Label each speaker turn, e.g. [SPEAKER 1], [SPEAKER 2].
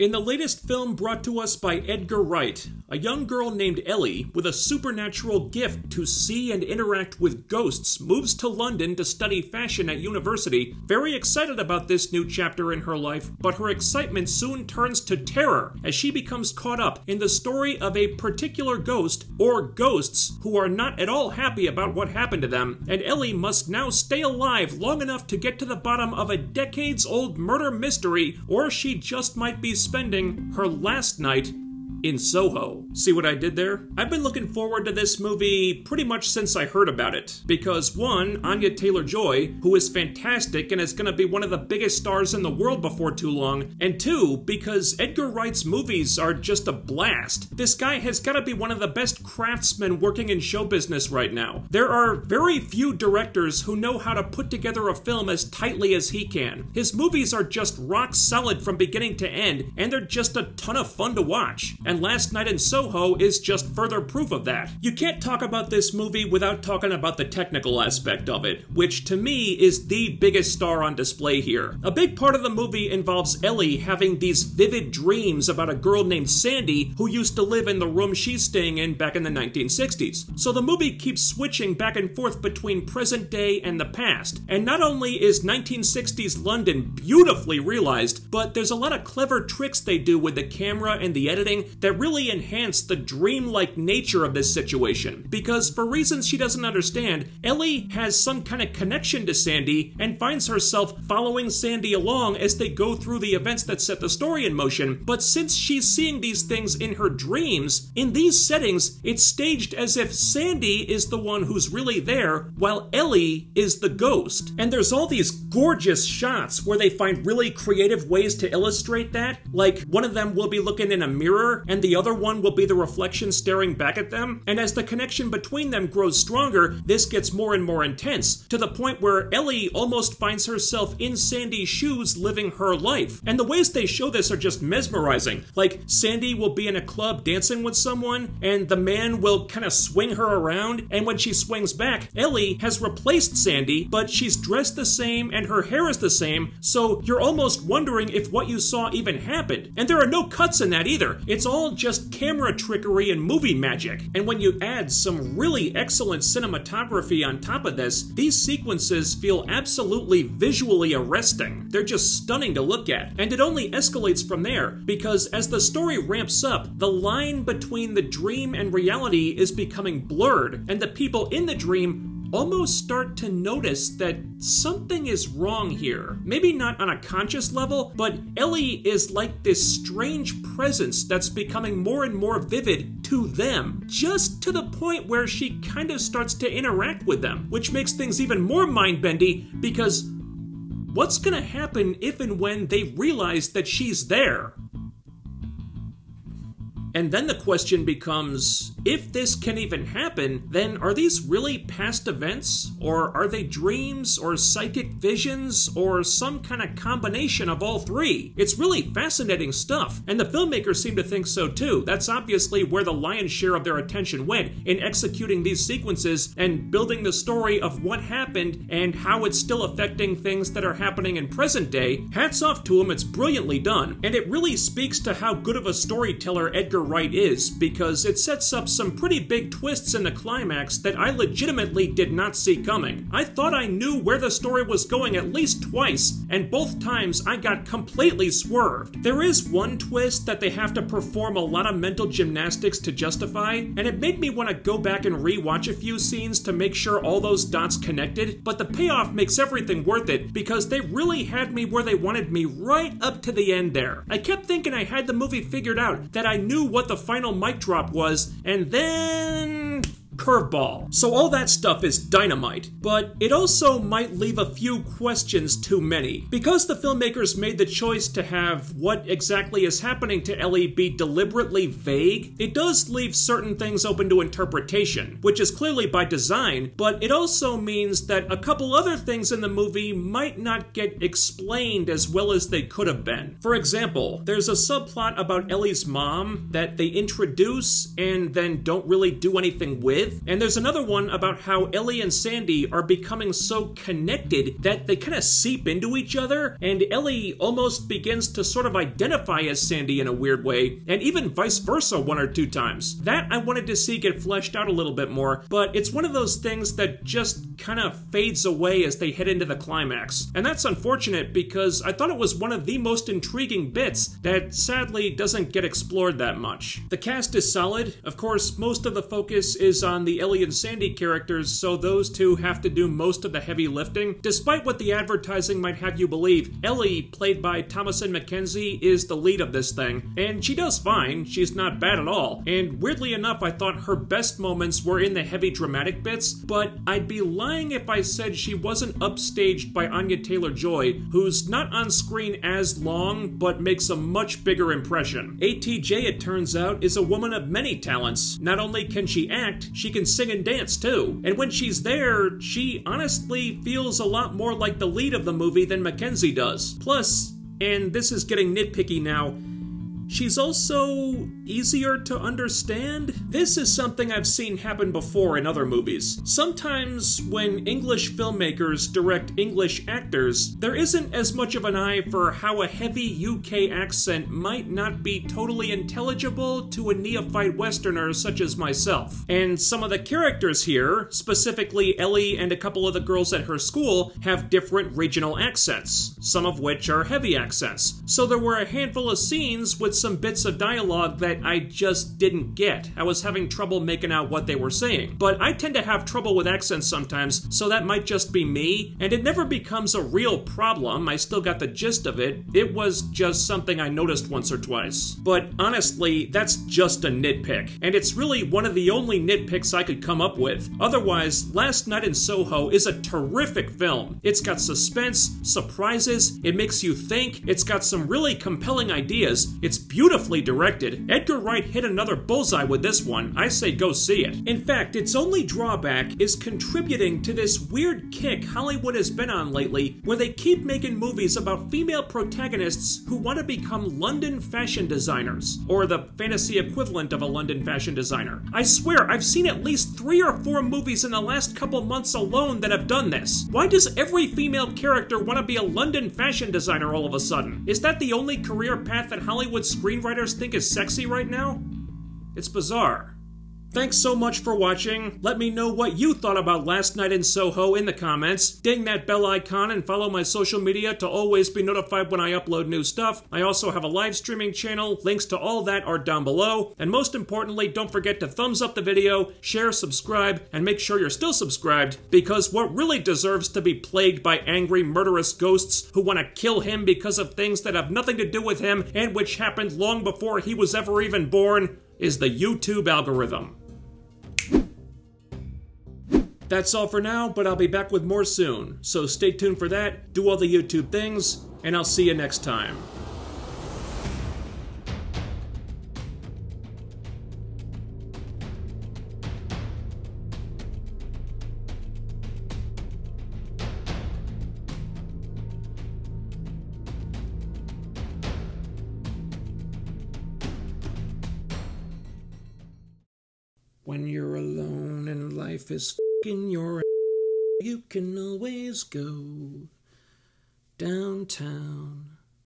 [SPEAKER 1] In the latest film brought to us by Edgar Wright, a young girl named Ellie, with a supernatural gift to see and interact with ghosts, moves to London to study fashion at university, very excited about this new chapter in her life, but her excitement soon turns to terror as she becomes caught up in the story of a particular ghost, or ghosts, who are not at all happy about what happened to them, and Ellie must now stay alive long enough to get to the bottom of a decades-old murder mystery, or she just might be spending her last night in Soho. See what I did there? I've been looking forward to this movie pretty much since I heard about it. Because one, Anya Taylor-Joy, who is fantastic and is gonna be one of the biggest stars in the world before too long, and two, because Edgar Wright's movies are just a blast. This guy has gotta be one of the best craftsmen working in show business right now. There are very few directors who know how to put together a film as tightly as he can. His movies are just rock solid from beginning to end, and they're just a ton of fun to watch. And Last Night in Soho is just further proof of that. You can't talk about this movie without talking about the technical aspect of it, which to me is the biggest star on display here. A big part of the movie involves Ellie having these vivid dreams about a girl named Sandy who used to live in the room she's staying in back in the 1960s. So the movie keeps switching back and forth between present day and the past. And not only is 1960s London beautifully realized, but there's a lot of clever tricks they do with the camera and the editing that really enhance the dreamlike nature of this situation. Because for reasons she doesn't understand, Ellie has some kind of connection to Sandy and finds herself following Sandy along as they go through the events that set the story in motion. But since she's seeing these things in her dreams, in these settings, it's staged as if Sandy is the one who's really there, while Ellie is the ghost. And there's all these gorgeous shots where they find really creative ways to illustrate that. Like, one of them will be looking in a mirror, and the other one will be the reflection staring back at them. And as the connection between them grows stronger, this gets more and more intense, to the point where Ellie almost finds herself in Sandy's shoes living her life. And the ways they show this are just mesmerizing. Like, Sandy will be in a club dancing with someone, and the man will kind of swing her around, and when she swings back, Ellie has replaced Sandy, but she's dressed the same and her hair is the same, so you're almost wondering if what you saw even happened. And there are no cuts in that either. It's all just camera trickery and movie magic. And when you add some really excellent cinematography on top of this, these sequences feel absolutely visually arresting. They're just stunning to look at. And it only escalates from there, because as the story ramps up, the line between the dream and reality is becoming blurred, and the people in the dream almost start to notice that something is wrong here. Maybe not on a conscious level, but Ellie is like this strange presence that's becoming more and more vivid to them, just to the point where she kind of starts to interact with them, which makes things even more mind-bendy, because what's gonna happen if and when they realize that she's there? And then the question becomes, if this can even happen, then are these really past events? Or are they dreams, or psychic visions, or some kind of combination of all three? It's really fascinating stuff, and the filmmakers seem to think so too. That's obviously where the lion's share of their attention went, in executing these sequences and building the story of what happened and how it's still affecting things that are happening in present day. Hats off to them, it's brilliantly done. And it really speaks to how good of a storyteller Edgar Wright is, because it sets up some pretty big twists in the climax that I legitimately did not see coming. I thought I knew where the story was going at least twice, and both times I got completely swerved. There is one twist that they have to perform a lot of mental gymnastics to justify, and it made me want to go back and re-watch a few scenes to make sure all those dots connected, but the payoff makes everything worth it, because they really had me where they wanted me right up to the end there. I kept thinking I had the movie figured out, that I knew what the final mic drop was, and then curveball. So all that stuff is dynamite, but it also might leave a few questions too many. Because the filmmakers made the choice to have what exactly is happening to Ellie be deliberately vague, it does leave certain things open to interpretation, which is clearly by design, but it also means that a couple other things in the movie might not get explained as well as they could have been. For example, there's a subplot about Ellie's mom that they introduce and then don't really do anything with. with. And there's another one about how Ellie and Sandy are becoming so connected that they kind of seep into each other, and Ellie almost begins to sort of identify as Sandy in a weird way, and even vice versa one or two times. That I wanted to see get fleshed out a little bit more, but it's one of those things that just kind of fades away as they head into the climax. And that's unfortunate because I thought it was one of the most intriguing bits that sadly doesn't get explored that much. The cast is solid. Of course, most of the focus is on the Ellie and Sandy characters, so those two have to do most of the heavy lifting. Despite what the advertising might have you believe, Ellie, played by Thomasin McKenzie, is the lead of this thing, and she does fine. She's not bad at all. And weirdly enough, I thought her best moments were in the heavy dramatic bits, but I'd be lying if I said she wasn't upstaged by Anya Taylor-Joy, who's not on screen as long, but makes a much bigger impression. ATJ, it turns out, is a woman of many talents. Not only can she act, she can sing and dance too. And when she's there, she honestly feels a lot more like the lead of the movie than Mackenzie does. Plus, and this is getting nitpicky now, she's also easier to understand. This is something I've seen happen before in other movies. Sometimes when English filmmakers direct English actors, there isn't as much of an eye for how a heavy UK accent might not be totally intelligible to a neophyte Westerner such as myself. And some of the characters here, specifically Ellie and a couple of the girls at her school, have different regional accents, some of which are heavy accents. So there were a handful of scenes with some bits of dialogue that I just didn't get. I was having trouble making out what they were saying. But I tend to have trouble with accents sometimes, so that might just be me, and it never becomes a real problem. I still got the gist of it. It was just something I noticed once or twice. But honestly, that's just a nitpick, and it's really one of the only nitpicks I could come up with. Otherwise, Last Night in Soho is a terrific film. It's got suspense, surprises, it makes you think, it's got some really compelling ideas, it's beautifully directed. Edgar Wright hit another bullseye with this one. I say go see it. In fact, its only drawback is contributing to this weird kick Hollywood has been on lately, where they keep making movies about female protagonists who want to become London fashion designers, or the fantasy equivalent of a London fashion designer. I swear, I've seen at least 3 or 4 movies in the last couple months alone that have done this. Why does every female character want to be a London fashion designer all of a sudden? Is that the only career path that Hollywood screenwriters think is sexy right now? It's bizarre. Thanks so much for watching. Let me know what you thought about Last Night in Soho in the comments. Ding that bell icon and follow my social media to always be notified when I upload new stuff. I also have a live streaming channel. Links to all that are down below. And most importantly, don't forget to thumbs up the video, share, subscribe, and make sure you're still subscribed, because what really deserves to be plagued by angry, murderous ghosts who want to kill him because of things that have nothing to do with him and which happened long before he was ever even born is the YouTube algorithm. That's all for now, but I'll be back with more soon, so stay tuned for that, do all the YouTube things, and I'll see you next time. When you're alone and life is in your you can always go downtown.